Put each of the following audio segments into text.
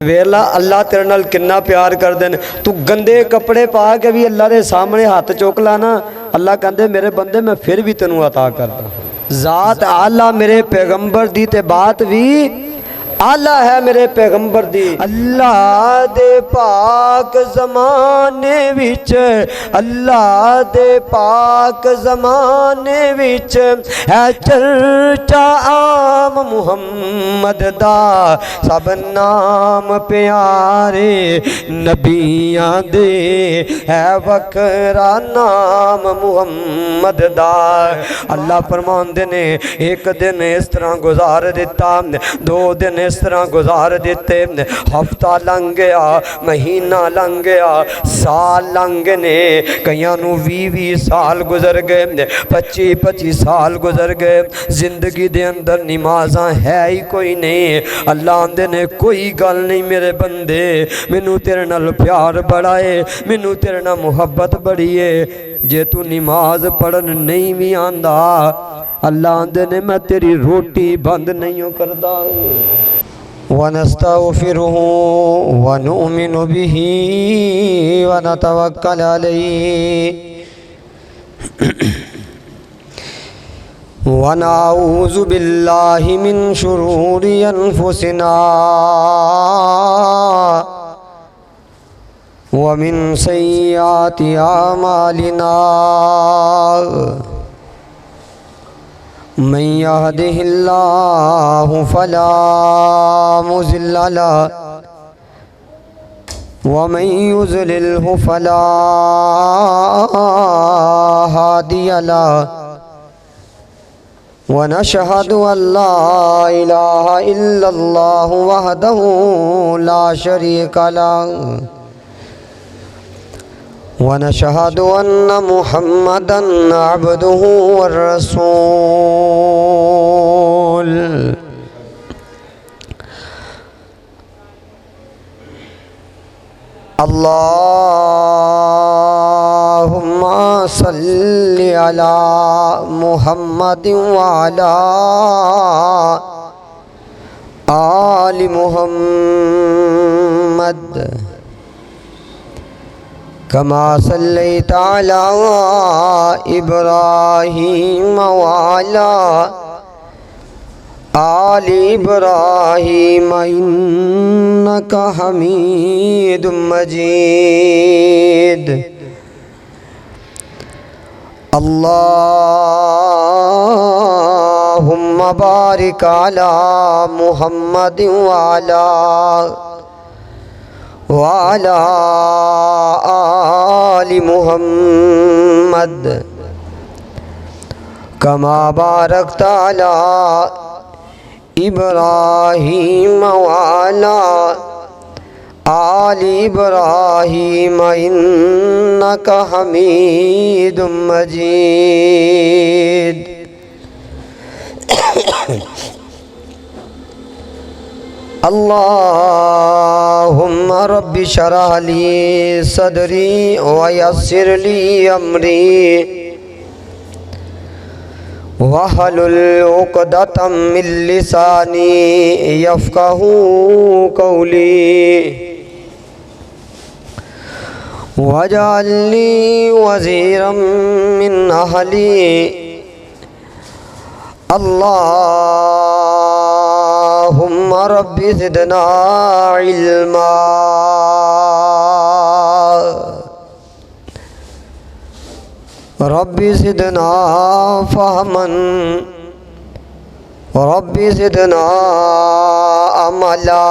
वेला अल्लाह तेरे नाल किन्ना प्यार कर देन। तू गंदे कपड़े पा के भी अल्लाह के सामने हाथ चुक ला ना, अल्लाह कहते मेरे बंदे मैं फिर भी तेनू अता करदा। जात आला मेरे पैगंबर दी ते बात भी आला है मेरे पैगंबर दी। अल्लाह दे पाक ज़माने विच, अल्लाह दे पाक ज़माने विच है चर्चा आम मुहम्मद दा। सब नाम प्यारे नबियां दे है वखरा नाम मुहम्मद दा। अल्लाह फरमांदे ने एक दिन इस तरह गुजार दिता, दो दिन इस तरह गुजार दिते, हफ्ता लंघ गया, महीना लंघ गया, साल लंघ ने, कईयां नू 20-20 साल गुजर गए, 25-25 साल गुजर गए। जिंदगी दे अंदर नमाज़ां है ही कोई नहीं। अल्लाह आंदे ने कोई गल नहीं मेरे बंदे, मैनू तेरे नाल प्यार बड़ा है, मैनू तेरे नाल मुहब्बत बड़ी है। जे तू नमाज पढ़न नहीं भी आंदा, अल्लाह आंदे ने मैं तेरी रोटी बंद नहीं करदा। वनस्तगफिरुहु वनुमिनु बिही वनतवक्कल अलैहि वनऊज़ु बिल्लाहि मिन शुरूरि अनफुसिना वमिन सय्यिआति अमालिना। मन यहदिहिल्लाहु फला मुज़िल्ल लहु वमन युज़लिल्हु फला हादिय लहु। वनशहदु अल्ला इलाहा इल्लल्लाहु वहदहु ला शरीका लहु वनशहदु अन्न मुहम्मदन अब्दुहु वरसूल। अल्लाहुम्मा सल्लि अला मुहम्मदिन व अला आलि मुहम्मद कमा सल्लैता अला इब्राहीम व अला आलि इब्राहीम इन्नका हमीदुम मजीद। अल्लाहुम्मा बारिक अला मुहम्मदिन व अला आलि मुहम्मद कमा बारकता अला इब्राहीम व अला आलि इब्राहीम इन्नका हमीदुम मजीद। अल्लाहुम्मा रब्बि शरह ली सदरी व यस्सिर ली अमरी वहलुल उक़दतम मिन लिसानी यफ़क़हू क़ौली वजअलनी वज़ीरम मिन अहली। अल्लाहुम्मा रब्बि ज़िदना इल्मा रब्बि ज़िदना फ़हमन रब्बि ज़िदना अमला।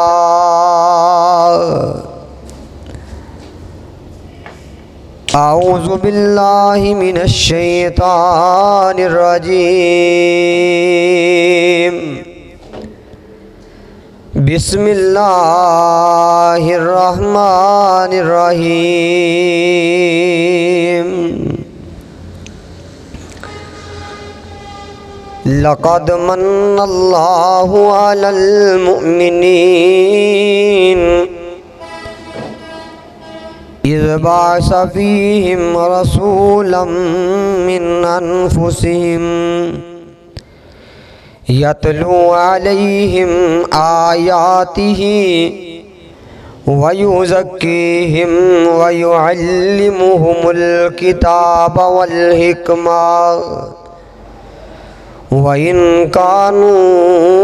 आऊज़ु बिल्लाहि मिनश शैतानिर रजीम। बिस्मिल्लाहिर रहमानिर रहीम। लक़द मन्नल्लाहु अलल मुअमिनीन इज़ बअस फ़ीहिम रसूलन मिन अनफुसिहिम यतलू अलैहिम आयातिही वयुज़क्कीहिम वयुअल्लिमुहुमुल किताब वल हिकमा व इन कानू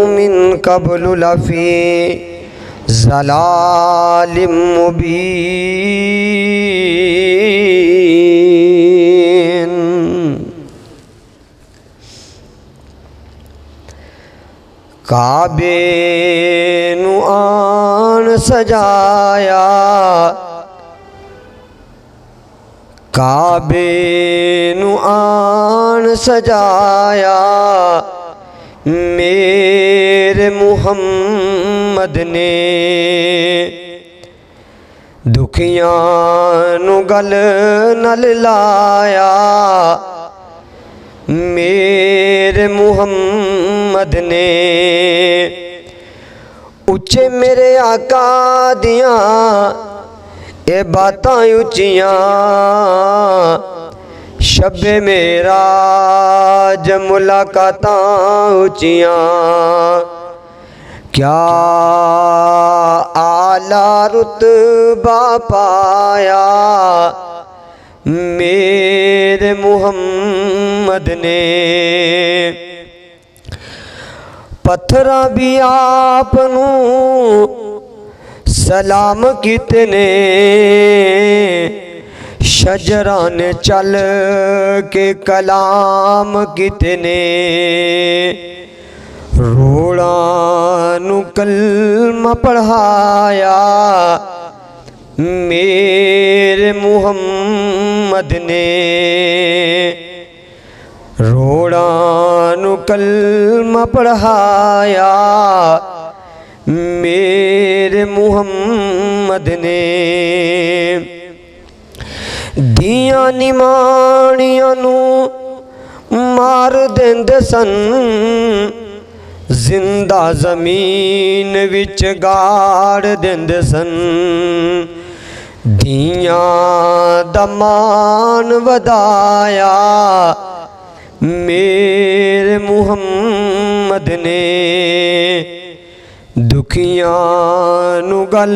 मिन क़ब्लु लफ़ी ज़लालिम मुबीन। काबे नु आन सजाया, काबे नु आन सजाया मेरे मुहम्मद ने, दुखियां नु गल नल लाया मेरे मुहम्मद ने। उच्चे मेरे आका दियां ए बातां उच्चियां, शब्बे मेराज मुलाकातां उच्चियां। क्या आला रुतबा पाया मेरे मुहम्मद ने। पत्थरा भी आपनू सलाम कितने, शजरा ने चल के कलाम कितने। रोड़ा नु कलमा पढ़ाया मेरे मुहम्मद ने, रोड़ा नु कलमा पढ़ाया मेरे मुहम्मद ने। दियां निमाणियां नू मार देंदे सन, जिंदा जमीन विच गाड़ देंदे सन। दियां दमान वदाया मेरे मुहम्मद ने, दुखियां नु गल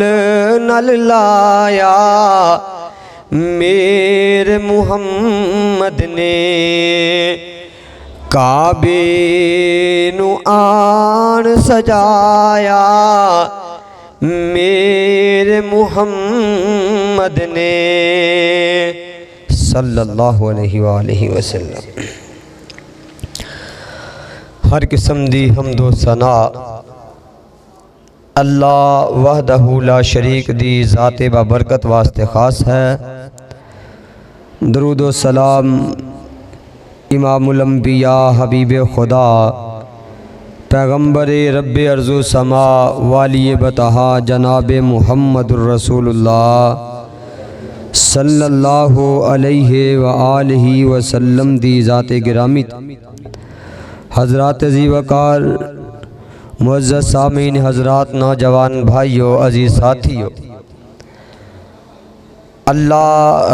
नल लाया मेरे मुहम्मद ने। काबे नु आन सजाया मेरे मुहम्मद ने सल्लल्लाहु अलैहि वसल्लम। हर किस्म दी हम्दो सना अल्लाह वहदहू ला शरीक दी ज़ाते बाबरकत वास्ते ख़ास है। दरूद व सलाम इमामुल अंबिया हबीब खुदा पैगम्बर रब्बे अर्ज़ो समा वाली बतहा जनाब मुहम्मदुर रसूलुल्लाह सल्लल्लाहु अलैहि व आलिहि वसल्लम दी ज़ाते गिरामी हज़रात अज़ी वकार मुअज़्ज़ज़ सामीन हज़रात नौजवान भाइयों अज़ीज़ साथियों, अल्लाह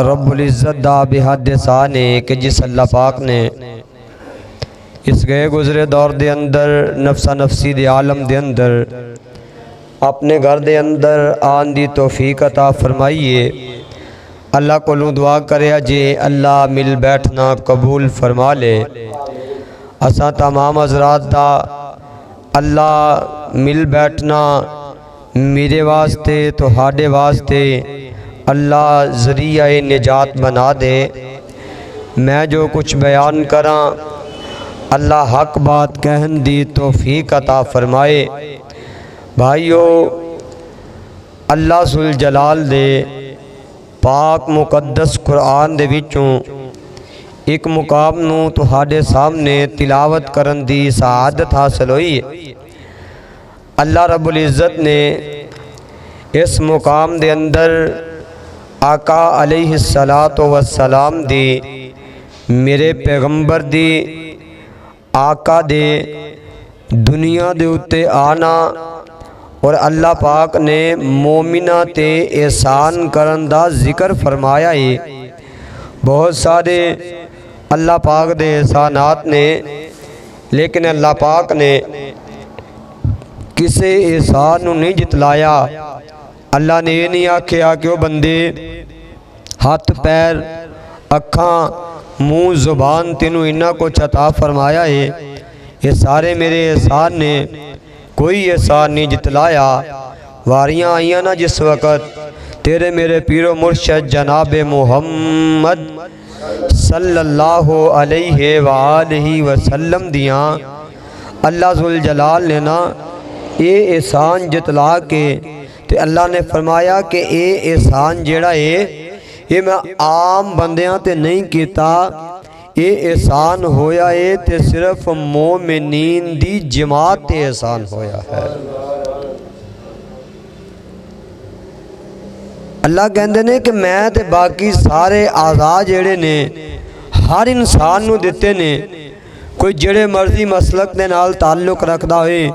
रब्बुल इज़्ज़त दा बेहद एहसान है कि जिस अल्लाह पाक ने इस गए गुज़रे दौर दे अंदर नफसा नफसी दे आलम दे अंदर अपने घर दे अंदर आन दी तौफीक अता फरमाइए। अल्लाह कोलों दुआ करे जे अल्लाह मिल बैठना कबूल फरमा ले। असा तमाम हज़रात दा अल्लाह मिल बैठना मेरे वास्ते तुहाडे वास्ते अल्लाह ज़रिया निजात बना दे। मैं जो कुछ बयान करा अल्लाह हक बात कहन दी तौफीक अता फरमाए। भाइयों, अल्लाह सुल जलाल दे पाक मुकद्दस कुरान दे विचों एक मुकाम नू तुहाडे सामने तिलावत करन दी सआदत हासिल हुई है। अल्लाह रब्बुल इज़्ज़त ने इस मुकाम दे अंदर आका अलैहिस्सलातो वस्सलाम दी मेरे पैगंबर दी आका दे दुनिया दे उत्ते आना और अल्लाह पाक ने मोमिना ते एहसान करन दा जिक्र फरमाया है। बहुत सारे अल्लाह पाक दे एहसानात ने, लेकिन अल्लाह पाक ने किसी एहसान नहीं जितलाया। अल्लाह ने ये नहीं आख्या कि वह बंदे हथ पैर अखां मुँह जुबान तेनू इन्ना कुछ अता फरमाया है, ये सारे मेरे एहसान ने, कोई एहसान नहीं जितलाया। वारियाँ आईयां ना जिस वक़्त तेरे मेरे पीरो मुर्शद जनाब मुहम्मद सल्लल्लाहु अलैहि वालैहि वसल्लम दियाँ, अल्लाह जुल जलाल ने ना ये एहसान जितला के ते अल्लाह ने फरमाया कि ये एहसान जेड़ा है ये मैं आम बंदियां ते नहीं कीता, ये एहसान होया है ते सिर्फ मोमिनीन दी जमात ते एहसान होया है। अल्लाह कहते ने कि मैं ते बाकी सारे आज़ाद जेड़े ने हर इंसान नू दिते ने। कोई जेड़े मर्जी मसलक दे नाल ताल्लुक रखदा होए,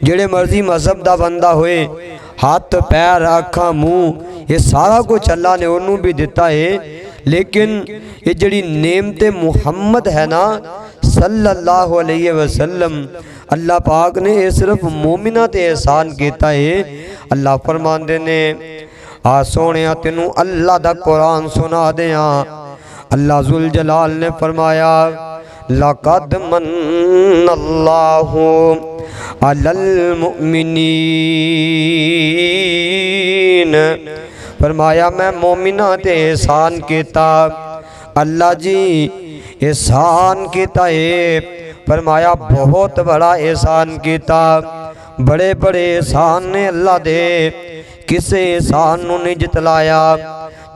जेड़े मर्जी मजहब दा बंदा होए, हाथ पैर अखां मुँह ये सारा कुछ अल्लाह ने उन्होंने भी दिता है। लेकिन ये जड़ी नेमत मुहम्मद है ना सल्लल्लाहु अलैहि वसल्लम, अल्लाह पाक ने ये सिर्फ मोमिना ते एहसान किया है। अल्लाह फरमांदे ने आ सोने तेनू अल्लाह दा कुरान सुना दें। अल्लाह जुल जलाल ने फरमाया लक़द मन्नल्लाहु अलल मुमिनीन, फरमाया मैं मोमिना ते एहसान किया। अल्लाह जी एहसान किया है, फरमाया बहुत बड़ा एहसान किया। बड़े बड़े एहसान ने अल्लाह दे, किसे एहसान नू नहीं जितलाया।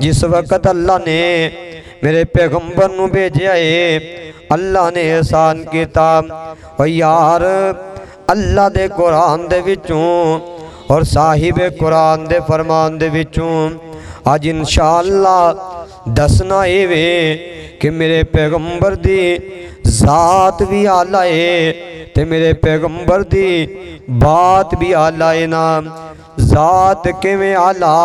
जिस वक़्त अल्लाह ने मेरे पैगंबर नू भेजा है, अल्लाह ने एहसान किया। और यार अल्लाह दे कुरान दे विचों और साहिब कुरान दे फरमान दे विचों अज इंशाअल्लाह दसना ये वे कि मेरे पैगंबर दी ज़ात भी आला है ते मेरे पैगंबर दी बात भी आला है ना। ज़ात किवें आला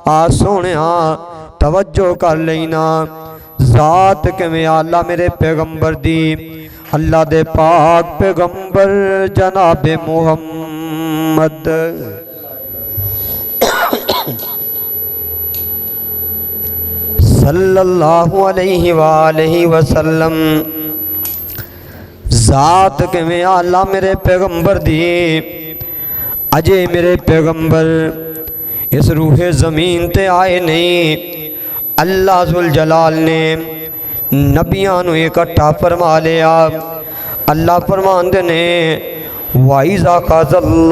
आ सोहणिया तवज्जो कर लेना। ज़ात किवें आला मेरे पैगंबर दी, अल्लाह दे पाक पैगंबर जनाब मुहम्मद सल्लल्लाहु अलैहि वसल्लम ज़ात किवें आला मेरे पैगंबर दी। अजे मेरे पैगंबर इस रूहे ज़मीन ते आए नहीं, अल्लाह जुल जलाल ने नबियां नू इकट्ठा फरमा लिया। अल्लाह फरमांदे ने वाइज़ा क़ज़ल्लाहु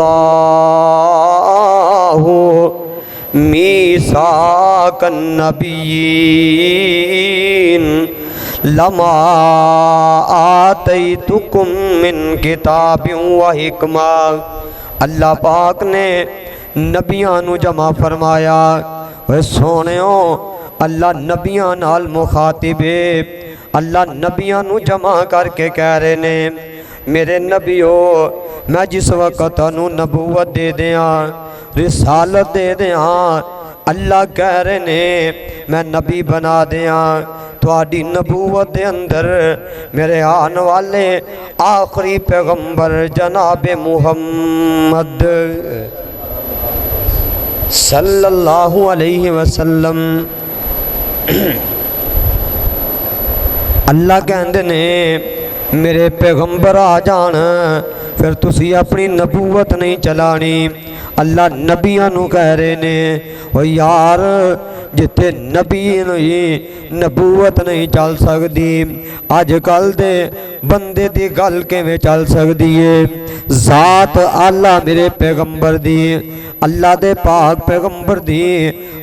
मीसाकन नबिय्यीन लमा आतैतुकुम मिन किताबिन व हिकमा। अल्लाह पाक ने नबियां नू जमा फरमाया। वे सोनियो अल्लाह नबियां नाल मुखातिब है। अल्लाह नबियां नू जमा करके कह रहे ने मेरे नबियो मैं जिस वक्त तू नबूवत दे दिया, रिसालत दे दिया, अल्लाह कह रहे ने मैं नबी बना दिया। थोड़ी नबूवत दे अंदर मेरे आने वाले आखिरी पैगंबर जनाब मुहम्मद सल्लल्लाहु अलैहि वसल्लम अल्लाह कहते ने मेरे पैगंबर आ जान, फिर तुसी अपनी नबूवत नहीं चलानी। अल्लाह नबियां नू कह रहे ने ओ यार जिथे नबी नबूवत नहीं चल सकती, अजकल दे बंदे दी गल किवें चल सकती है। ज़ात आला मेरे पैगंबर दी, अल्लाह दे पाक पैगंबर दी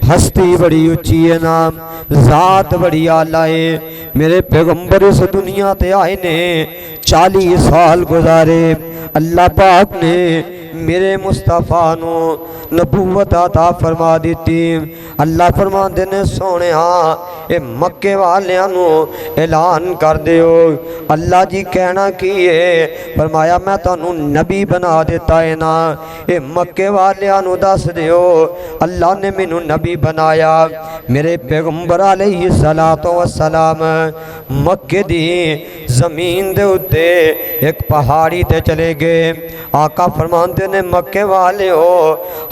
हस्ती बड़ी उच्ची है ना, ज़ात बड़ी आला है। मेरे पैगंबर इस दुनिया ते आए ने 40 साल गुजारे। अल्लाह पाक ने मेरे मुस्तफ़ा नू नबूवत अता फरमा दी। अल्लाह फरमाते ने सोने ये मक्के वालियां नू ऐलान कर दियो। अल्लाह जी कहना की है, फरमाया मैं तुहानू नबी बना देता है ना, ये मक्के वालियां नू दस दियो अल्लाह ने मैनू नबी बनाया। मेरे पैगंबर अलैहि सलातो वस्सलाम मक्के दी ज़मीन दे उत्ते एक पहाड़ी ते चले गए। आका फरमाते ने मक्के वाले हो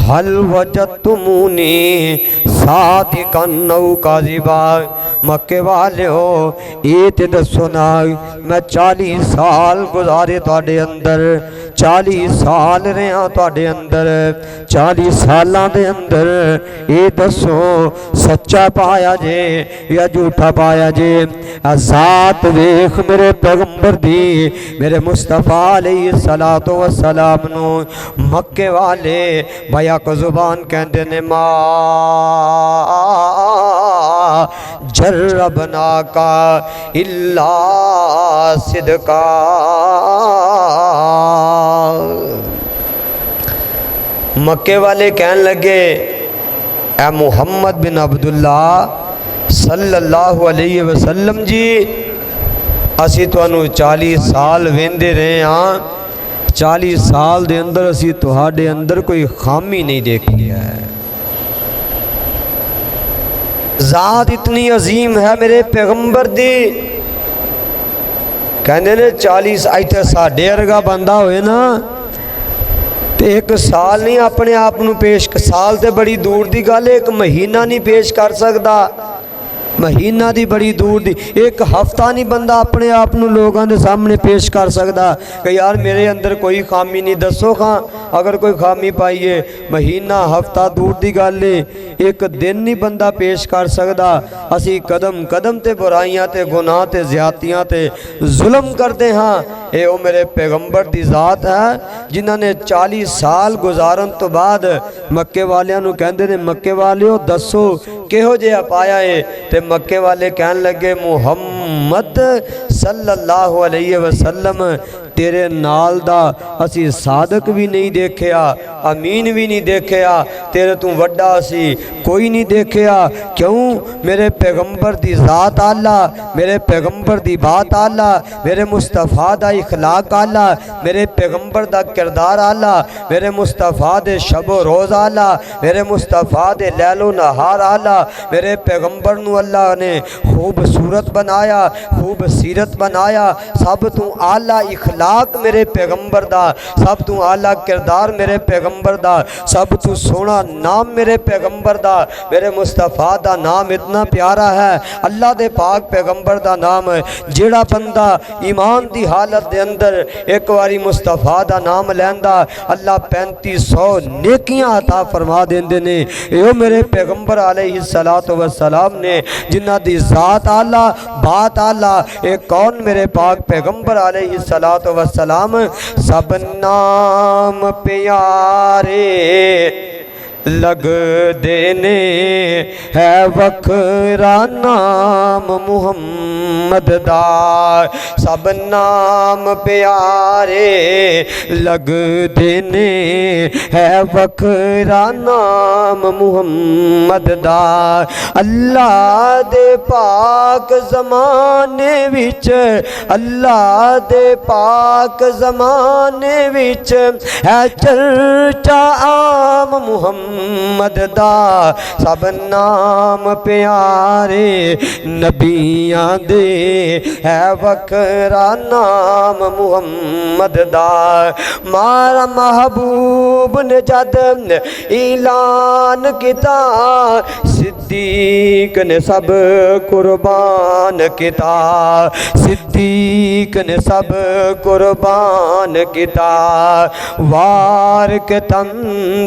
हल वजदतुमूनी सादिकन औ काज़िबा। मक्के वाले हो ये ते दसो ना मैं 40 साल गुजारे तुहाडे अंदर, 40 साल रहा तुहाडे अंदर, 40 सालां दे अंदर ये दसो सच्चा पाया जे या झूठा पाया जे। ज़ात वेख मेरे पैगंबर दी, मेरे मुस्तफा अलैहिस्सलातु वस्सलाम नू मक्के वाले बयाक जुबान कहंदे ने मा जर्रबना का इल्ला सिदका। मक्के वाले कहन लगे ए मुहम्मद बिन अब्दुल्ला सल्लल्लाहु अलैहि वसल्लम जी असी तुहानू 40 साल वेंदे रहे हाँ, 40 साल दे अंदर असी तुहाडे अंदर कोई खामी नहीं देखी है। ज़ात इतनी अजीम है मेरे पैगंबर दी। कहते ने 40 इत्थे साडे वर्गा बंदा होए ना तो एक साल नहीं अपने आप नू पेश, साल तो बड़ी दूर की गल, एक महीना नहीं पेश कर सकता, महीना दी बड़ी दूर दी, एक हफ्ता नहीं बंदा अपने आप नू लोगों के सामने पेश कर सकता कि यार मेरे अंदर कोई खामी नहीं, दसो खां अगर कोई खामी पाइए। महीना हफ्ता दूर की गल है, एक दिन नहीं बंदा पेश कर सकता। असी कदम कदम ते बुराइयां ते गुनाह ते ज़्यादतियां ते जुल्म करते हाँ। ये वो मेरे पैगंबर की ज़ात है जिन्होंने 40 साल गुजारन तो बाद मक्के वालियां नू कहंदे ने मक्के वालियो दसो किहो जिहा पाया है। ते मक्के वाले कहन लगे मुहम्मद सल्लल्लाहु अलैहि वसल्लम तेरे नाल दा असी सादक भी नहीं देखिया, अमीन भी नहीं देखिया, तेरे तू वड्डा असी कोई नहीं देखिया। क्यों? मेरे पैगंबर दी ज़ात आला, मेरे पैगंबर दी बात आला, मेरे मुस्तफ़ा दा इखलाक आला, मेरे पैगंबर दा किरदार आला, मेरे मुस्तफ़ा दे शबो रोज़ आला, मेरे मुस्तफ़ा दे लैलो नहार आला। मेरे पैगंबर नू अल्लाह ने खूबसूरत बनाया, खूब सीरत बनाया, सब तू आला इखलाक मेरे पैगंबर दा, सब तू आला किरदार मेरे पैगंबर दा, सब तू सोना नाम मेरे पैगंबर दा। मेरे मुस्तफ़ा दा नाम इतना प्यारा है, अल्लाह दे पाक पैगंबर दा नाम है। जेड़ा बंदा ईमान दी हालत दे अंदर एक बारी मुस्तफ़ा दा नाम लैंदा अल्लाह 3500 नेकियां अता फरमा देंदे ने। यो मेरे पैगंबर अलैहिस्सलातु वस्सलाम ने जिन्हां दी ज़ात आला बात आला, एक कौन मेरे पाक पैगंबर अलैहिस्सलातु वस्सलाम सब नाम प्यारे लग देने है वखरा नाम मुहम्मद दा। सब नाम प्यारे लग देने है वखरा नाम मुहम्मद दा। अल्लाह दे पाक ज़माने विच, अल्लाह दे पाक ज़माने विच है चर्चा आम मुहम्मद दा। सब नाम प्यारे नबियां दे है वखरा नाम मुहम्मद दा। मारा महबूब ने जद ऐलान किता, सिद्दीक ने सब कुर्बान किता, सिद्दीक ने सब कुर्बान किता। वार के तन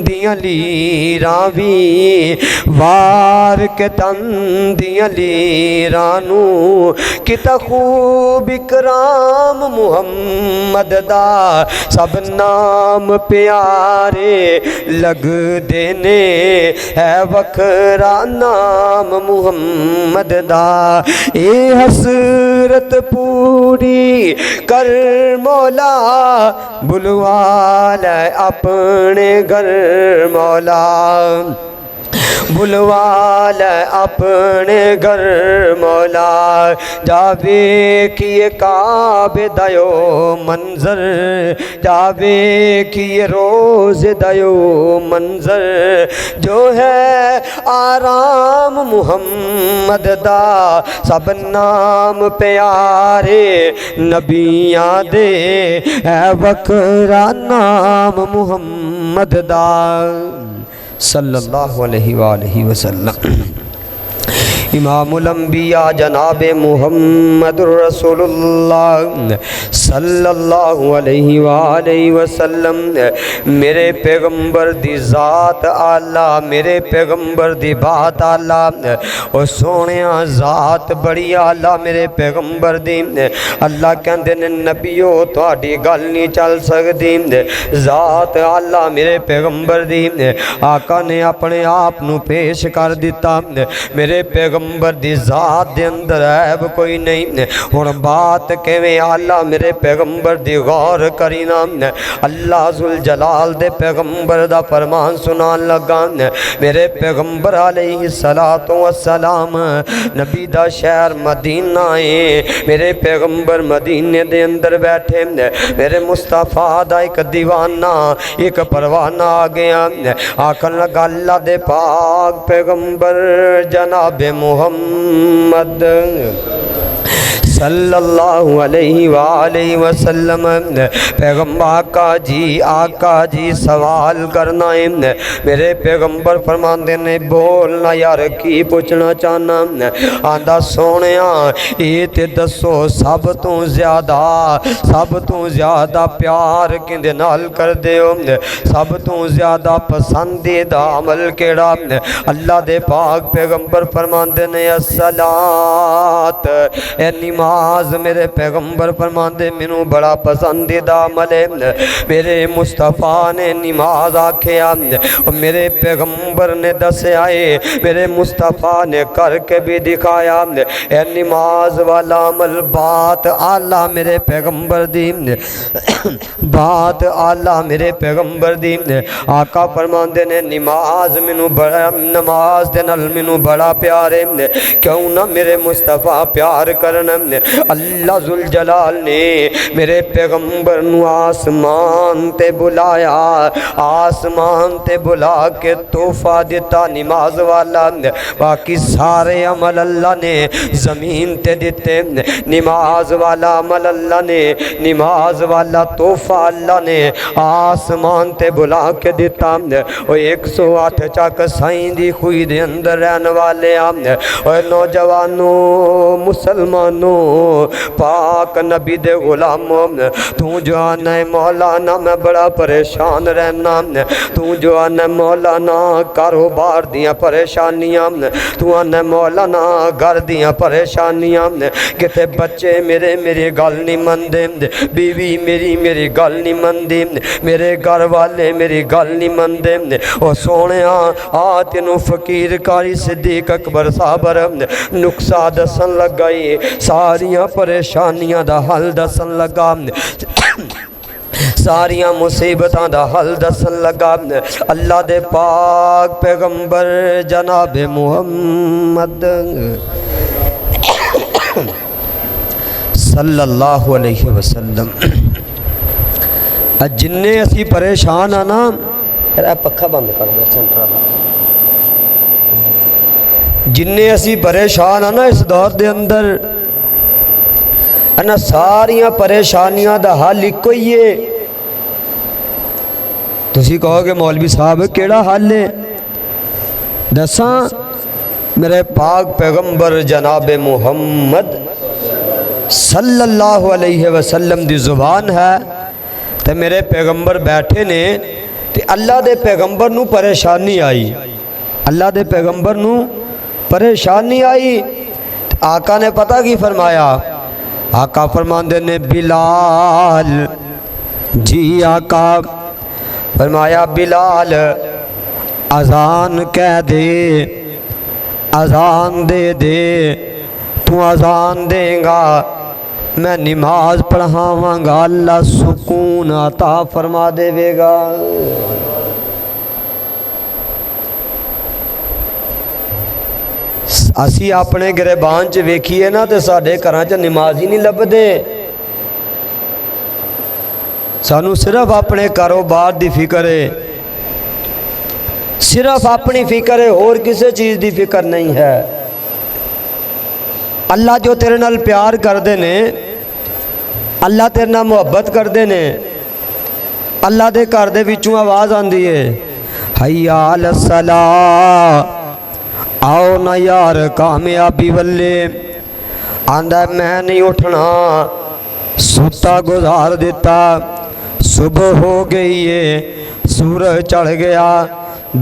दियां लीरां वी, वार के तन दियां लीरां नू किता खूब इकराम मुहम्मद दा। सब नाम प्यारे लग देने है वखरा नाम मुहम्मद दा। ए हसरत पूरी कर मौला, बुलवा ले अपने घर मौला, बुलवा ले अपने घर मौला जावे किए काबे दयो मंजर जावे किए रोज दयो मंजर जो है आराम मुहम्मद दा सब नाम प्यारे नबियां दे है वकरा नाम मुहम्मद दा सल्लल्लाहु अलैहि वसल्लम। इमामुल अंबिया जनाब मुहम्मदुर रसूलुल्लाह सल्लल्लाहु अलैहि वसल्लम मेरे पैगंबर दी ज़ात आला मेरे पैगंबर दी बात आला ओ सोहणिया ज़ात बड़ी आला मेरे पैगंबर दी। अल्लाह कहंदे ने नबियो तुहाडी गल नहीं चल सकदी ज़ात आला मेरे पैगंबर दी। आका ने अपने आप नू पेश कर दिता मेरे पैगंबर दी ज़ात दे अंदर ऐब कोई नहीं। हुण बात किवें आला मेरे पैगंबर दी गौर करी ना अल्लाह जुल जलाल दे पैगंबर दा फरमान सुनान लगा। मेरे पैगंबर अलैहि सलातो वस्सलाम नबी दा शहर मदीना है। मेरे पैगंबर मदीने दे अंदर बैठे मेरे मुस्तफा दा एक दीवाना एक परवाना आ गया आखन लगा अल्लाह दे पाक पैगंबर जनाब मुहम्मद सल्लल्लाहु अलैहि वसल्लम पैगंबर आका जी सवाल करना है। मेरे पैगंबर फरमाते ने बोलना यार की पूछना चाहना आंदा सोहणिया ये ते दसो सब तो ज़्यादा प्यार किंदे नाल करदे हो सब तो ज़्यादा पसंदीदा अमल केड़ा अल्लाह दे पाक पैगंबर फरमाते ने अस्सलात ए नमाज मेरे पैगंबर फरमाते मैनू बड़ा पसंदीदा अमल है। मेरे मुस्तफा ने नमाज आखिया और मेरे पैगंबर ने दसिया है मेरे मुस्तफा ने करके भी दिखाया ए नमाज वाला अमल बात आला मेरे पैगंबर दी बात आला मेरे पैगंबर दी। आका फरमाते ने नमाज मैनू बड़ा नमाज दे नाल मैनू बड़ा प्यार है क्यों ना मेरे मुस्तफा प्यार करना अल्लाह जुल जलाल ने मेरे पैगंबर नू आसमान ते बुलाया आसमान ते बुला के तोहफा दिता नमाज वाला। बाकी सारे अमल अल्लाह ने ज़मीन ते दिते नमाज वाला अमल अल्लाह ने नमाज वाला तोहफा अल्लाह ने आसमान ते बुला के दिता। और 108 चक साईं दी खुई दे अंदर रहने वाले और नौजवानों मुसलमानों पाक नबी दे गुलामों तू जो आना है मौलाना मैं बड़ा परेशान रहना तू जो आना मौलाना कारोबार दियाँ परेशानियाँ तू आना मौलाना घर दियाँ परेशानियाँ किते बच्चे मेरी गल नहीं मनदे बीवी मेरी गल नहीं मनदी मेरे घर वाले मेरी गल नहीं मनदे ओ सोहणिया आ तेनू फकीर कारी सिद्दीक अकबर साबर नुक्सा दसन लगाई सारियां परेशानियां दा हल दसन लगा सारियां मुसीबतां दा हल दसन लगा। अल्लाह दे पाक पैगंबर जनाब मुहम्मद सल्लल्लाहु अलैहि वसल्लम जिन्ने असी परेशान आ ना पक्खा बंद कर दो सेंटर जिन्ने असी परेशान आ ना इस दौर दे अंदर ना सारिया परेशानियां दा हल इको ही है। तुसी कहोगे मौलवी साहब केड़ा हल है दसा मेरे पाक पैगंबर जनाब मुहम्मद सल्लल्लाहु अलैहि वसल्लम दी जुबान है तो मेरे पैगंबर बैठे ने ते अल्लाह दे पैगंबर नू परेशानी आई अल्लाह दे पैगंबर नू परेशानी आई। आका ने पता की फरमाया आका फरमाते ने बिलाल जी आका फरमाया बिलाल अजान कह दे अजान दे दे तू अजान देगा मैं नमाज पढ़ावांगा अल्लाह सुकून अता फरमा देवेगा। असी अपने गिरबान च वेखीए ना तो साढ़े घरां च नमाज ही नहीं लभदे। सानू सिर्फ अपने कारोबार की फिक्र है, सिर्फ अपनी फिक्र है, होर किसी चीज़ की फिक्र नहीं है। अल्लाह जो तेरे नाल प्यार करते ने, अल्लाह तेरे नाल मुहब्बत करते ने, अल्लाह के घर दे विचों आवाज़ आती है, हैया अल सलाह, आओ ना यार कामयाबी वल्ले। आंदा मैं नहीं उठना, सुता गुजार दिता, सुबह हो गई है, सूरज चढ़ गया,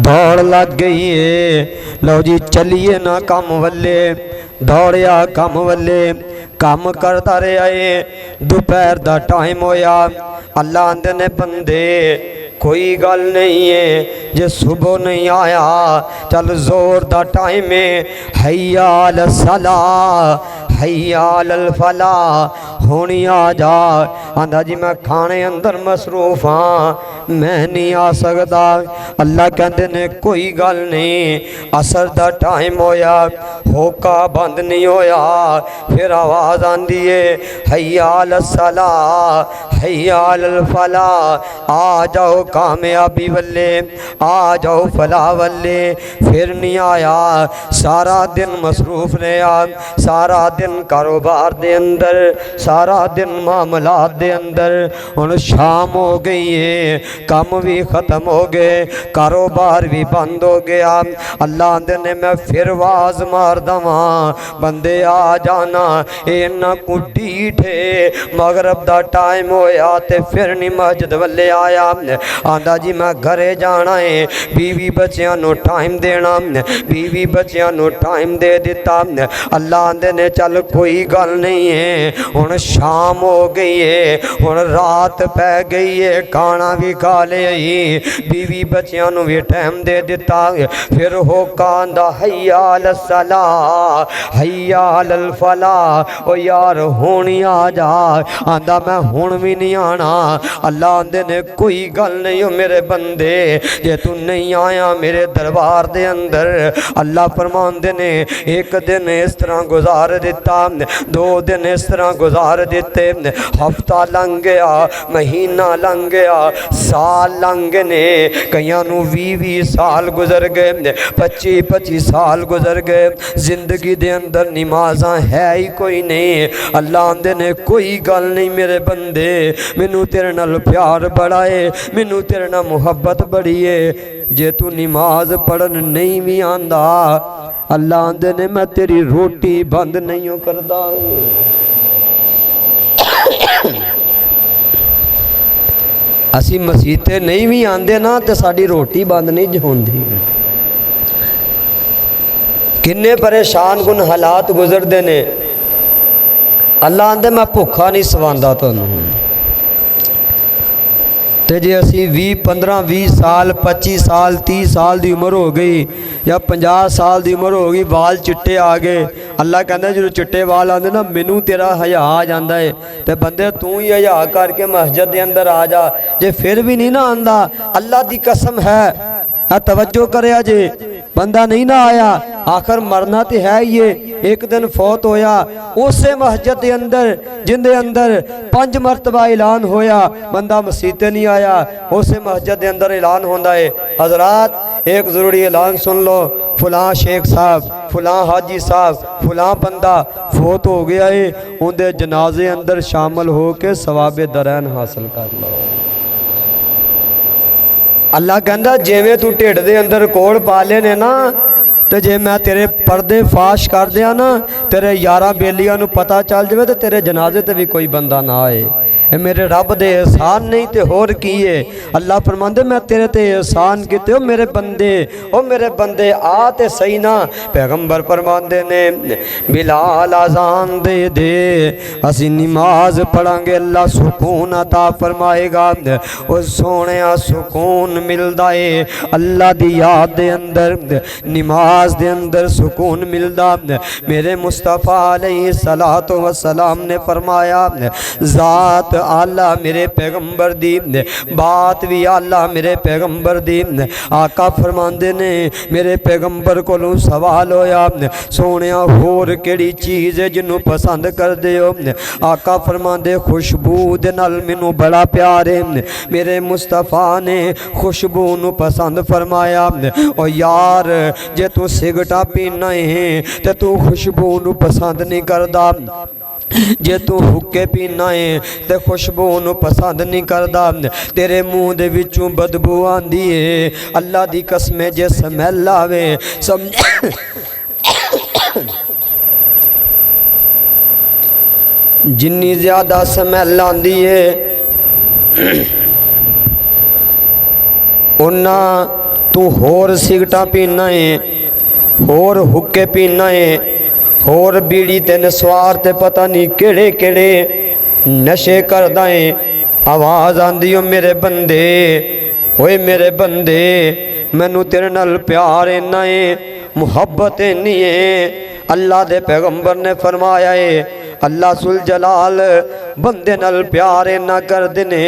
दौड़ लग गई है, लो जी चलिए ना काम वल्ले। दौड़िया काम वल्ले, काम करता रहा है, दोपहर का टाइम होया। अल्लाह आंदे ने बंदे कोई गल नहीं है, जे सुबह नहीं आया चल जोर दा टाइम है, हैया अल सलाह हैया अल फलाह, होनी आ जा। आंदा जी मैं खाने अंदर मसरूफ हाँ, मैं नहीं आ सकता। अल्लाह कहते ने कोई गल नहीं, असर दा टाइम होया, होका बंद नहीं होया, फिर आवाज़ आंदी है, हैया अल सलाह हैया अल फलाह, आ जाओ कामयाबी वल्ले, आ जाओ फलाह वल्ले। फिर नहीं आया, सारा दिन मसरूफ रहा, सारा दिन कारोबार दे अंदर, सारा दिन मामलात दे अंदर। हुण शाम हो गई है, काम भी ख़त्म हो गए, कारोबार भी बंद हो गया। अल्लाह आंदे ने मैं फिर आवाज़ मार दवां, बंदे आ जाना। इन्ना को डीठे मगरब दा टाइम होया ते फिर नहीं मस्जिद वल्ले आया। आंदा जी मैं घरे जाना है, बीवी बच्चियां नू टाइम देना, बीवी बच्चियां नू टाइम दे दिता। अल्लाह आंदे ने चल कोई गल नहीं है, हुण शाम हो गई है, हुण रात पै गई है, खाना भी खा लिया, बीवी बच्चियां नू भी टाइम दे दिता। फिर हो कांदा हैया अल सलाह हैया अल फलाह, ओ यार हुण आ जा। आंदा मैं हुण भी नहीं आना। अल्लाह आंदे ने कोई गल नहीं हो मेरे बंदे, जे तू नहीं आया मेरे दरबार दे अंदर। अल्लाह फरमांदे ने एक दिन इस तरह गुजार दिता, 2 दिन इस तरह गुजार दिते, हफ्ता लंघ गया, महीना लंघ गया, साल लंघ ने, कईयां नू 20 साल गुजर गए, 25 साल गुजर गए, जिंदगी दे अंदर नमाज़ां है ही कोई नहीं। अल्लाह आंदे ने कोई गल नहीं मेरे बंदे, मैनू तेरे नाल प्यार बड़ा है, मैनू तेरे नाल मुहब्बत बड़ी है, जे तू नमाज पढ़न नहीं भी आंदा, अल्लाह आंदे ने मैं तेरी रोटी बंद नहीं करदा। असी मसीते नहीं भी आंदे ना तो साड़ी रोटी बंद नहीं होंदी। किन्ने परेशान कुन हालात गुजरते ने। अल्लाह आंदे मैं भुखा नहीं सवांदा तुहानू। तो जे असी 15-20 साल 25 साल 30 साल की उम्र हो गई या 50 साल की उम्र हो गई, वाल चिट्टे आ गए, अल्लाह कहता जो चिट्टे वाल आते ना मैनू तेरा हया आ जाता है, तो बंदे तू ही हया करके मस्जिद के अंदर आ जा। जे फिर भी नहीं ना आंदा, अल्लाह की कसम है तवज्जो करे जे बंदा नहीं ना आया, आखिर मरना तो है ही है। एक दिन फौत होया उस मस्जिद के अंदर जिंदे अंदर 5 मरतबा ऐलान होया, बंदा मसीते नहीं आया, उस मस्जिद के अंदर ऐलान होता है, हजरात एक ज़रूरी ऐलान सुन लो, फलां शेख साहब, फलां हाजी साहब, फलां बंदा फौत हो गया है, उनके जनाजे अंदर शामिल हो के सवाबे दरैन हासिल कर लो। अल्लाह कहता जिवें तू ढिड दे अंदर कोड़ पा ले ने ना, तो जे मैं तेरे पर्दे फाश कर दिया ना, तेरे यारा बेलियां नू पता चल जाए तो तेरे जनाजे ते भी कोई बंदा ना आए। मेरे रब दे एहसान नहीं तो होर की है। अल्लाह फरमांदे मैं तेरे ते एहसान किते हो मेरे बंदे, ओ मेरे बंदे आ ते सही ना। पैगंबर फरमांदे ने बिलाल आज़ान दे दे, असी नमाज पढ़ांगे अल्लाह सुकून अता फरमाएगा। ओ सोने सुकून मिलदा है अल्लाह दी याद दे अंदर, नमाज दे अंदर सुकून मिलदा। मेरे मुस्तफ़ा अलैहि सलातो व सलाम ने फरमाया ज़ात आला मेरे पैगंबर दी, बात भी आला मेरे पैगंबर दी। आका फरमांदे ने मेरे पैगंबर कोलों सवाल होया, सोने होर केड़ी चीज़ है जिन्हों पसंद करदे हो? आका फरमांदे खुशबू दे नाल मैनू बड़ा प्यार है। मेरे मुस्तफा ने खुशबू नू पसंद फरमाया। और यार जे तू सिगटा पीना है तो तू खुशबू नू पसंद नहीं करदा, जे तू हुक्के पीना है तो खुशबू नू पसंद नहीं करदा, तेरे मुँह दे विचों बदबू आंदी है। अल्लाह दी कसम जे स्मैल आवे समझ जिन्नी ज़्यादा स्मैल आंदी है उन्ना तू होर सिगटा पीना है, होर हुक्के पीना है, होर बीड़ी ते नस्वार ते पता नहीं केड़े केड़े नशे करदा है। आवाज़ आंदी हो मेरे बंदे, ओए मेरे बंदे मैनू तेरे नाल प्यार इन्ना है, मुहब्बत इन्नी है। अल्लाह दे पैगंबर ने फरमाया है अल्लाह सुल जलाल बंदे नाल प्यार इन्ना करदे ने,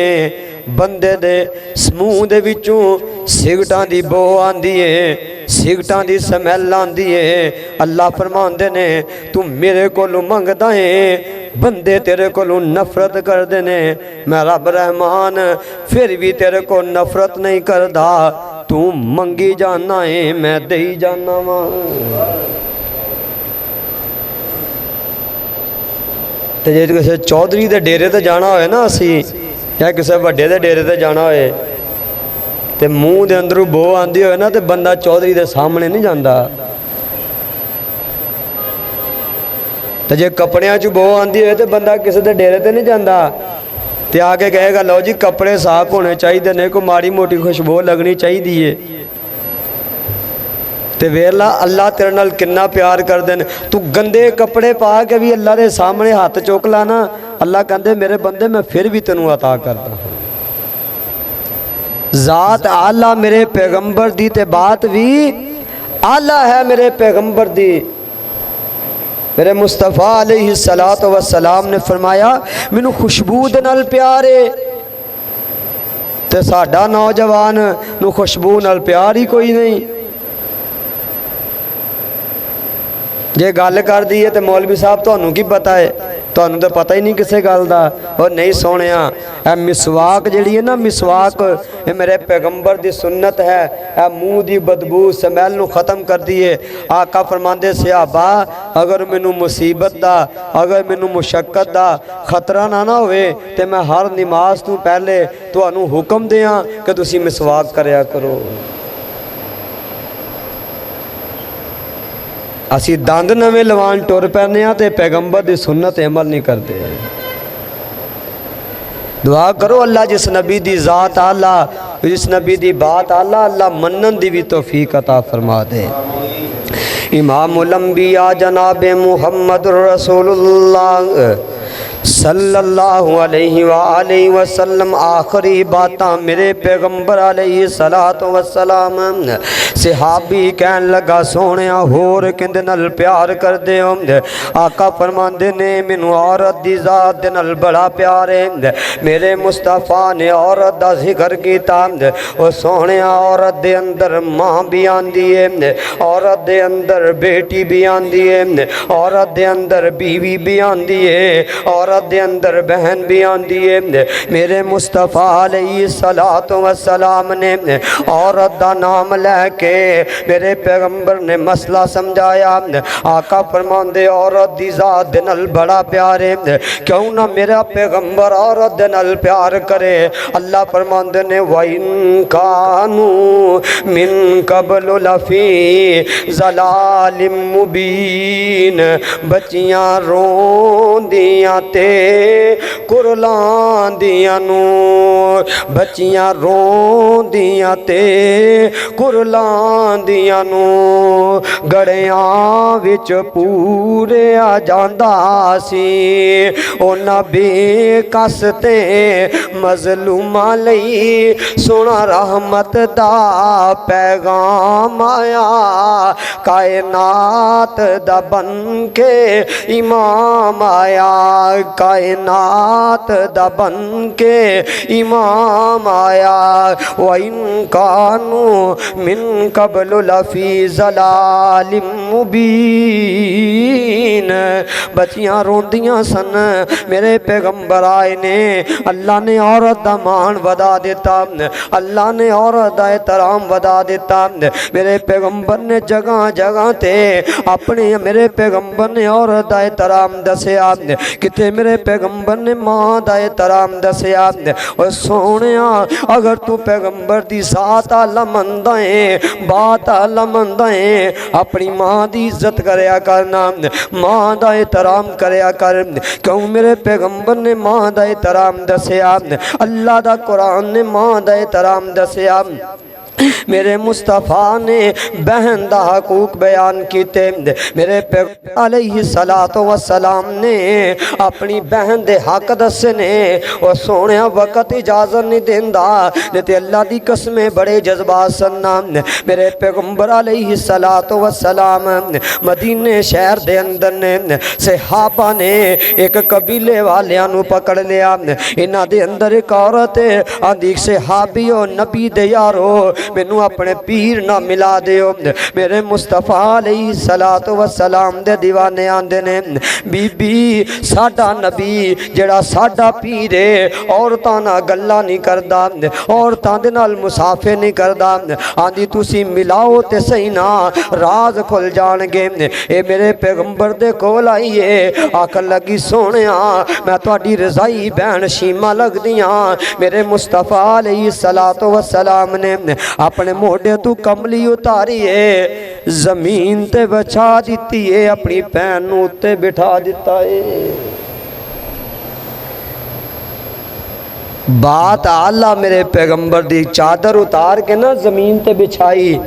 बंदे दे समूह दे विचों सिगटां दी बो आंदी है, सिगटां दी स्मैल आंदी है। अल्लाह फरमांदे ने तू मेरे कोलों मंगदा है, बंदे तेरे कोलों नफरत करदे ने, मैं रब रहमान फिर भी तेरे को नफरत नहीं करदा। तू मंगी जाना है मैं देई जाना वा। तो जे किसी चौधरी के डेरे ते जाना होए ना असी या किसी वड्डे दे डेरे ते जाना होए ते मूँह दे अंदरों बो आंदी होए ना तो बंदा चौधरी दे सामने नहीं जाता। तो जे कपड़ियां च बो आंदी होए तो बंदा किसी दे डेरे ते नहीं जाता, ते आके कहेगा लो जी कपड़े साफ होने चाहिए ने, कोई माड़ी मोटी खुशबू लगनी चाहिए है। ते वेला अल्लाह तेरे नाल किन्ना प्यार करदे ने, तू गंदे कपड़े पा के भी अल्लाह दे सामने हाथ चुक ला ना, अल्लाह कहंदे मेरे बंदे मैं फिर भी तेनू अता करदा। जात आला मेरे पैगंबर दी ते बात भी आला है मेरे पैगंबर दी। मेरे मुस्तफ़ा अलैहि सलातो व सलाम ने फरमाया मैनू खुशबू दे नाल प्यार है, ते साडा नौजवान नू खुशबू नाल प्यार ही कोई नहीं। जे गल कर दी है तो मौलवी साहब तुहानू की पता है, तुहानू तो पता ही नहीं किसी गल का। और नहीं सोनिया ए मिसवाक जिहड़ी है ना, मिसवाक ये मेरे पैगंबर दी सुन्नत है, ए मूँह दी बदबू स्मैल नू ख़त्म कर दी है। आका फरमांदे सहाबा अगर मैनू मुसीबत दा, अगर मैनू मुशक्कत दा खतरा ना होवे तो मैं हर नमाज तू पहले तुहानू हुक्म दियां कि तुसी मिसवाक करया करो। असी दंद नवे लवान टुर पैने तो पैगंबर की सुन्नत अमल नहीं करते। दुआ करो अल्लाह जिस नबी दी ज़ात आला, जिस नबी दी बात आला, अल्लाह मनन दी भी तौफीक अता फरमा दे। इमामुल अंबिया जनाब मुहम्मद रसूलुल्लाह सल्लल्लाहु अलैहि वालैहि वसल्लम आखिरी बातां मेरे पैगंबर अलैहि सलातो वसलाम। सहाबी कहन लगा सोने होर किंदे नाल प्यार करदे हो? आका फरमांदे ने मैनू औरत दी जात दे नाल बड़ा प्यार है। मेरे मुस्तफा ने औरत दा जिक्र कीता, ओ सोने औरत दे अंदर मां भी आंदी है, औरत दे अंदर बेटी भी आंदी है, औरत दे अंदर बीवी भी आंदी है, औरत दे अंदर बहन भी आंदी है। मेरे मुस्तफा अलैहि सलातो व सलाम ने औरत दा नाम लैके मेरे पैगंबर ने मसला समझाया। आका फरमांदे औरत दी जात दे नाल बड़ा प्यार है, क्यों ना मेरा पैगंबर औरत दे नाल प्यार करे। अल्लाह फरमांदे ने वइन कानू मिन कबल लफी ज़लालिम मुबीन, बच्चियां रोंदियां ते कुरलांदियां नू, बच्चियां रोंदियां ते कुरलांदियां नू गड़ियां विच पूरे आ जांदा सी। उन्हां बेकस ते मजलूमां लई सोना रहमत दा पैगाम आया, कायनात दा बन के इमाम आया। कायनात दा बन के इमाम आया। व इन कानू मिन कबल लफी ज़लालिम मुबीन। बच्चियां रोंदियां सन, मेरे पैगंबर आए ने, अल्लाह ने औरत दा मान वधा दिता, अल्लाह ने औरत दा एहतराम वधा दिता। मेरे पैगंबर ने जगह जगह ते अपने, मेरे पैगंबर ने औरत दा एहतराम दसिया, किते मेरे पैगंबर ने मां दा एहतराम दसिया। और सोहणिया अगर तू पैगंबर दी ज़ात आला मनदा है, बात आला मनदा है, अपनी मां दी इज्जत करया करना, मां दा एहतराम करया कर। क्यों मेरे पैगंबर ने मां दा एहतराम दसिया, अल्लाह दा कुरान ने मां दा एहतराम दसिया। मेरे मुस्तफ़ा ने बहन दा हकूक बयान किते। मेरे पैगंबर अलैहिस्सलातु वस्सलाम ने अपनी बहन दे हक दसे ने। और सोने वक्त इजाजत नहीं देंदा, नहीं ते अल्लाह दी कसमें बड़े जज्बात सन्ना। मेरे पैगंबर अलैहिस्सलातु वस्सलाम मदीने शहर दे अंदर ने, सहाबा ने एक कबीले वालियां नू पकड़ लिया। इन्हां दे अंदर एक औरत आंदी, सहाबियो नबी दे यारो मैनू अपने पीर ना मिला दियो। मेरे मुस्तफा अलैहिस्सलातु वस्सलाम दे दीवाने आंदे ने, बीबी साडा नबी जेड़ा साडा पीर है औरतां नाल गल्लां नहीं करदा, औरतां दे नाल मुसाफे नहीं करदा। आंदी तुसी मिलाओ ते सही ना, राज खुल जाणगे। ए मेरे पैगंबर दे कोल आई है, आखन लगी सोहणिया मैं तुहाडी रज़ाई बहन शीमा लगदियां। मेरे मुस्तफा अलैहिस्सलातु वस्सलाम ने अपने मोढे तू कमली उतारी है, जमीन ते बचा दी है, अपनी भैन नू उत्ते बिठा दिता है। बात आला मेरे पैगंबर दी चादर उतार के ना जमीन ते बिछाई।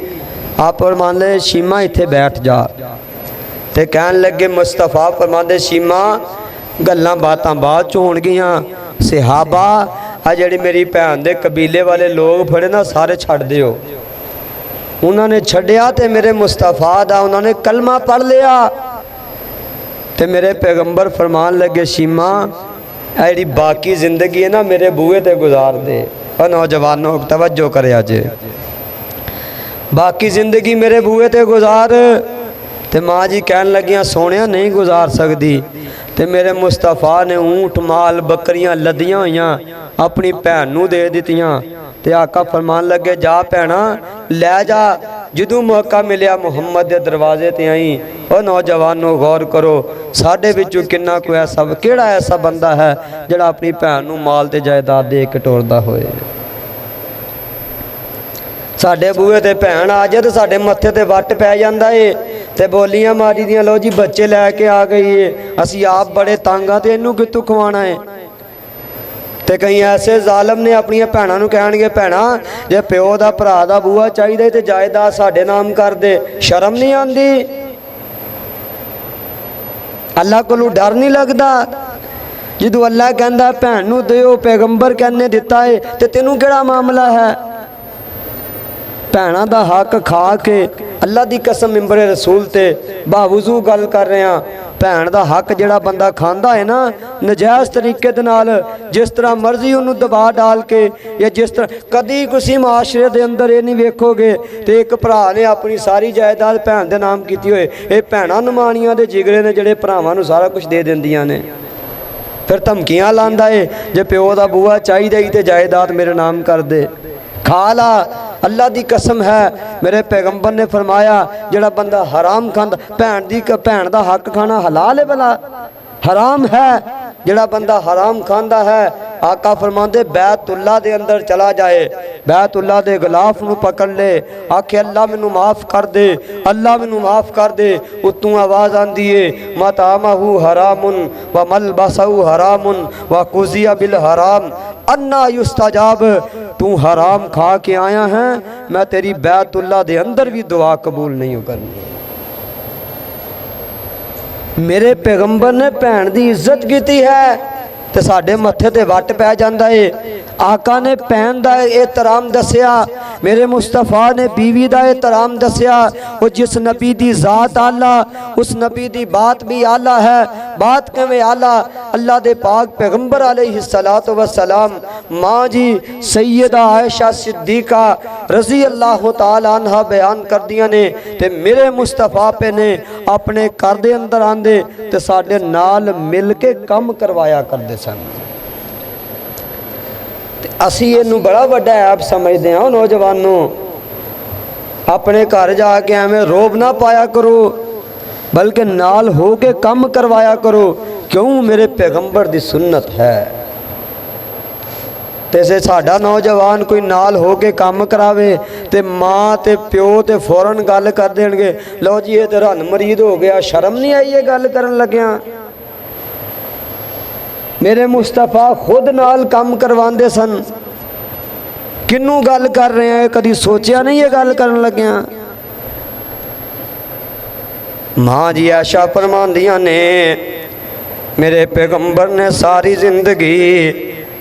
आप फरमांदे शीमा इत्थे बैठ जा। ते कहन लगे मुस्तफा फरमांदे शीमा गल्लां बातां बाद च होणगियां। सहाबा आ जिहड़ी मेरी भैन दे कबीले वाले लोग फड़े ना सारे छड्ड दिओ। उन्होंने छड्डिया ते मेरे मुस्तफा दा उन्होंने कलमा पढ़ लिया। ते मेरे पैगंबर फरमान लगे शीमा ऐडी बाकी जिंदगी है ना मेरे बूहे ते गुजार दे। और नौजवानों तवज्जो करे अज, बाकी जिंदगी मेरे बूहे ते गुजार। ते माँ जी कहन लगियां सोहणिया नहीं गुजार सकती। ते मेरे मुस्तफा ने ऊँट माल बकरियां लदियां हुईयां अपनी भैन नू दे दित्तियां। ते आका फरमान लगे जा भैणा लै जा, जदों मौका मिलिया मुहम्मद के दरवाजे ते आई। और नौजवानों गौर करो साढ़े विचों किन्ना कोई ऐसा केड़ा ऐसा बंदा है जिहड़ा अपनी भैन नू माल ते जायदाद दे के टोरदा होए। साढ़े बूहे ते भैन आ जाए तो साढ़े मत्थे ते वट पै जांदा है ते बोलियां मारी दियां लो जी बच्चे लैके आ गई है, असी आप बड़े तंग आ ते इनू कित्थों खवाना है। ते कई ऐसे जालम ने अपनियां भैणां नू कहणगे भैणा जे प्यो दा भरा दा बूहा चाहिदा ते जायदाद साडे नाम कर दे। शर्म नहीं आंदी? अल्लाह कोलों डर नहीं लगदा? जदों अल्लाह कहंदा भैन नू दिओ, पैगंबर कहने दिता है ते तैनूं किहड़ा मामला है? भैणा दा हक खा के अल्लाह दी कसम मिंबरे रसूल ते बावजू गल कर रहे हैं। भैन दा हक जिहड़ा बंदा खांदा है ना नजायज़ तरीके दे नाल, जिस तरह मर्जी उन्होंने दबा डाल के या जिस तरह कदी किसी माशरे दे अंदर ये नहीं वेखोगे तो एक भरा ने अपनी सारी जायदाद भैन दे नाम की होए। ये भैणां नमाणियां दे जिगरे ने जिहड़े भरावां नूं सारा कुछ दे दिंदियां ने। फिर धमकियां लांदा है जे प्यो दा बूहा चाहिदा ही ते जायदाद मेरे नाम कर दे, खा ला। अल्लाह दी कसम है मेरे पैगंबर ने फरमाया जिहड़ा बंदा हराम खांदा, भैन दा हक खाना हलाल है भला? हराम है। जिहड़ा बंदा हराम खांदा है आका फरमांदे बैतुल्ला दे अंदर चला जाए, बैतुल्ला दे गिलाफ नू पकड़ ले, आखे अल्लाह मैनू माफ़ कर दे, अल्लाह मैनू माफ़ कर दे। उत्तों आवाज़ आंदी है मतामहू हरामुन व मलबसहू हरामुन व कुज़िया बिल हराम अन्ना युस्ताजाब। तू हराम खा के आया है, मैं तेरी बैतुल्ला दे अंदर भी दुआ कबूल नहीं करनी। मेरे पैगंबर ने भैन की इज्जत की है तो साढ़े मत्थे ते वट पै जांदा है। आका ने भैन का एहतराम दसिया, मेरे मुस्तफा ने बीवी का एहतराम दसिया। और जिस नबी की ज़ात आला उस नबी की बात भी आला है। बात किवें आला? अल्लाह दे पाक पैगंबर अलैहिस्सलातु वस्सलाम माँ जी सैयदा आयशा सिद्दीका रज़ी अल्लाह तआला अन्हा बयान कर दियां ने ते मेरे मुस्तफा पे ने अपने घर दे अंदर आंदे ते साडे नाल मिल के काम करवाया करते सन। असी इनू बड़ा वड्डा ऐप समझते हैं। नौजवानों, अपने घर जाके एवें रोब ना पाया करो, बल्कि नाल हो के काम करवाया करो। क्यों? मेरे पैगंबर दी सुन्नत है। तैसे साडा नौजवान कोई नाल हो के काम करावे ते माँ ते प्यो ते फौरन गल कर देंगे, लो जी ये तो रन मरीद हो गया। शर्म नहीं आई ये गल करन लग्या? मेरे मुस्तफा खुद नाल काम करवाते सन। किनू गल कर रहे हैं? कभी सोचा नहीं ये गल करन लग्या? माँ जी आयशा फरमांदियां ने मेरे पैगंबर ने सारी जिंदगी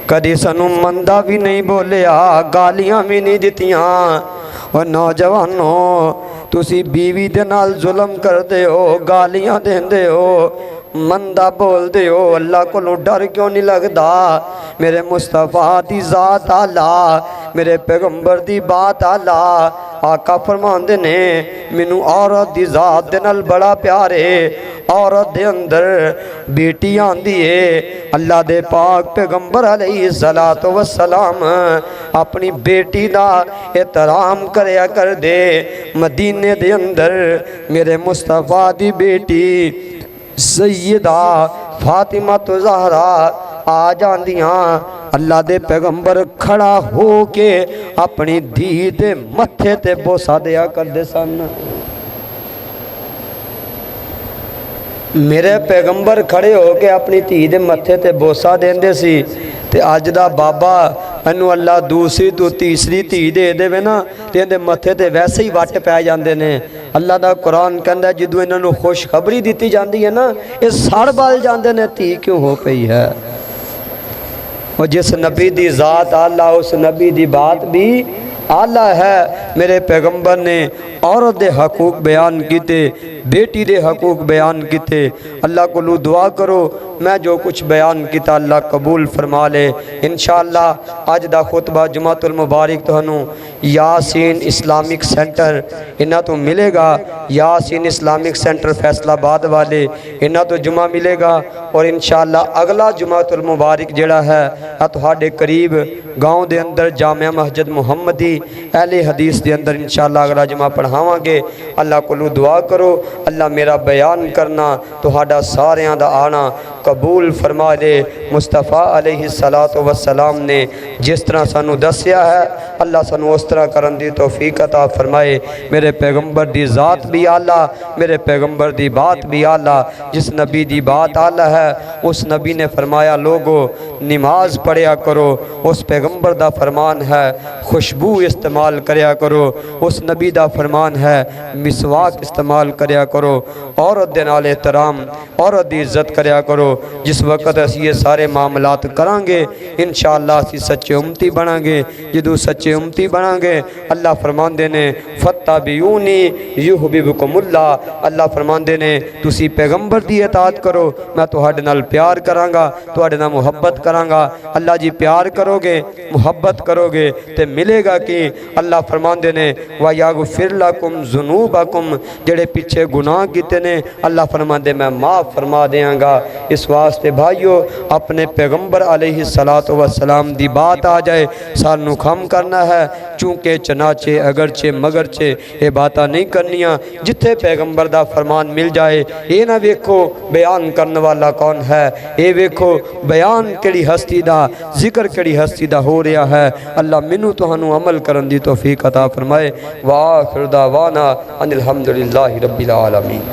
कदी सानू मंदा भी नहीं बोलिया, गालियां भी नहीं दित्तियां। और नौजवानों, तुसी बीवी दे नाल जुल्म करदे हो, गालियां देंदे हो, मंदा बोलदे हो, अल्लाह कोलों डर क्यों नहीं लगदा? मेरे मुस्तफा दी ज़ात आला, मेरे पैगंबर दी बात आला। आका फरमांदे ने मैनू औरत दी ज़ात दे नाल बड़ा प्यार है। औरत दे अंदर बेटी आंदी है। अल्लाह दे पाक पैगंबर अलैहिस्सलातु वस्सलाम अपनी बेटी दा एहतराम करया कर दे। मदीने दे अंदर मेरे मुस्तफा दी बेटी सैयदा फातिमा तो ज़हरा आ जांदियां। अल्लाह दे पैगंबर खड़ा हो के अपनी धी दे मत्थे ते बोसा दिया करदे सन। मेरे पैगंबर खड़े हो के अपनी धी दे मत्थे ते बोसा देंदे सी। ते अज दा बाबा इनू अल्लाह दूसरी तो तीसरी धी दे देवे ना ते इहदे मत्थे ते वैसे ही वट पै जांदे ने। अल्लाह दा कुरान कहंदा जदों इन्हां नू खुशखबरी दित्ती जांदी है ना, ये सड़ बल जांदे ने धी क्यों हो पई है। और जिस नबी दी ज़ात आला उस नबी दी बात भी आला है। मेरे पैगंबर ने औरत दे हकूक बयान किते, बेटी दे हकूक बयान किते। अल्लाह को दुआ करो मैं जो कुछ बयान किया अल्लाह कबूल फरमा ले। इंशाअल्लाह अज दा खुतबा जुमातुल मुबारक तुहानू यासीन इस्लामिक सेंटर इन्हां तो मिलेगा। यासीन इस्लामिक सेंटर फैसलाबाद वाले इन्हां तो जुमा मिलेगा। और इंशाअल्लाह अगला जुमातुल मुबारक जिहड़ा है तुहाडे करीब गाँव दे अंदर जामिया मस्जिद मुहम्मदी अहले हदीस के अंदर इंशाअल्लाह अगला जुमा पढ़ावांगे। अल्लाह को दुआ करो अल्लाह मेरा बयान करना तुहाडा सारियां दा आना कबूल फरमा दे। मुस्तफ़ा अलैहिस्सलातु वस्सलाम ने जिस तरह सानू दसिया है अल्लाह सानू उस तरह करन दी तौफीक अता फरमाए। मेरे पैगंबर दी ज़ात भी आला, मेरे पैगंबर दी बात भी आला। जिस नबी दी बात आला है उस नबी ने फरमाया लोगो नमाज पढ़िया करो। उस पैगंबर दा फरमान है खुशबू इस्तेमाल करया करो। उस नबी दा फरमान है मिसवाक इस्तेमाल करया करो। औरत दे नाल एहतराम, औरत दी इज्जत करया करो। जिस वक्त असी ये सारे मामलात करांगे इंशाअल्लाह असी सच्चे उम्मती बनांगे। जदों सच्चे उम्मती बनांगे अल्लाह फरमांदे ने फत्तबिऊनी युहब्बुकुमुल्लाह। अल्लाह फरमांदे ने तुसी पैगंबर दी इताअत करो मैं तुहाडे नाल प्यार करांगा, तुहाडे नाल मुहब्बत करांगा। अल्लाह जी प्यार करोगे मुहब्बत करोगे तो मिलेगा कि अल्लाह फरमांदे ने वा यागफिर लकुम ज़ुनूबकुम, जेड़े पीछे गुनाह कीते ने अल्लाह फरमांदे मैं माफ़ फरमा देंगा। इस वास्ते भाइयों अपने पैगंबर अलैहिस्सलातु वस्सलाम दी बात आ जाए सानू खम करना है। चूंकि चनाचे अगरचे मगरचे ये बातें नहीं करनिया। जिथे पैगंबर दा फरमान मिल जाए ये ना वेखो बयान करने वाला कौन है, ये वेखो बयान केड़ी हस्ती दा जिक्र केड़ी हस्ती दा हो रहा है। अल्लाह मैनू तुहानू अमल करन दी तौफीक अता फरमाए। वाखिर दावाना अनिल हम्दुलिल्लाहि रब्बिल आलमीन।